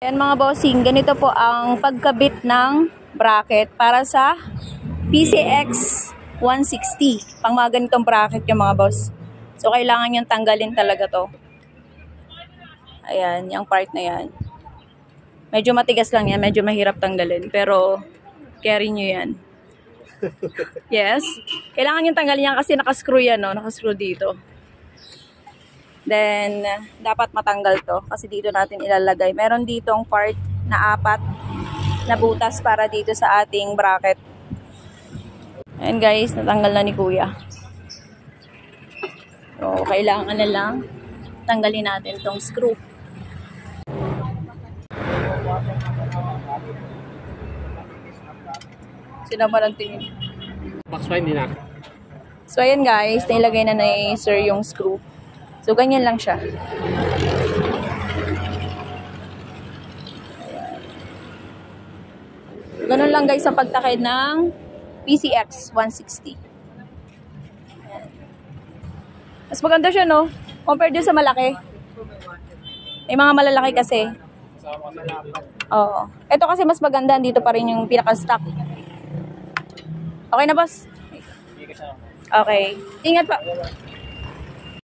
Ayan mga bossing, ganito po ang pagkabit ng bracket para sa PCX 160. Pang mga ganitong bracket yung mga boss. So, kailangan yung tanggalin talaga to. Ayan, yung part na yan. Medyo matigas lang yan, medyo mahirap tanggalin. Pero, carry nyo yan. Yes. Kailangan yung tanggalin yan kasi nakascrew yan, no? Nakascrew dito. Then, dapat matanggal to kasi dito natin ilalagay. Meron ditong part na 4 na butas para dito sa ating bracket. Ayan guys, natanggal na ni Kuya. So, kailangan na lang tanggalin natin tong screw. Sino ba lang tingin? Box fine din na. So, ayan guys, nailagay na ni Sir yung screw. So, ganyan lang siya. Ganun lang guys ang pagtakid ng PCX 160. Ayan. Mas maganda siya, no? Compared din sa malaki. May mga malalaki kasi. Oo. Ito kasi mas maganda. Dito pa rin yung pinaka-stock. Okay na, boss? Okay. Ingat pa.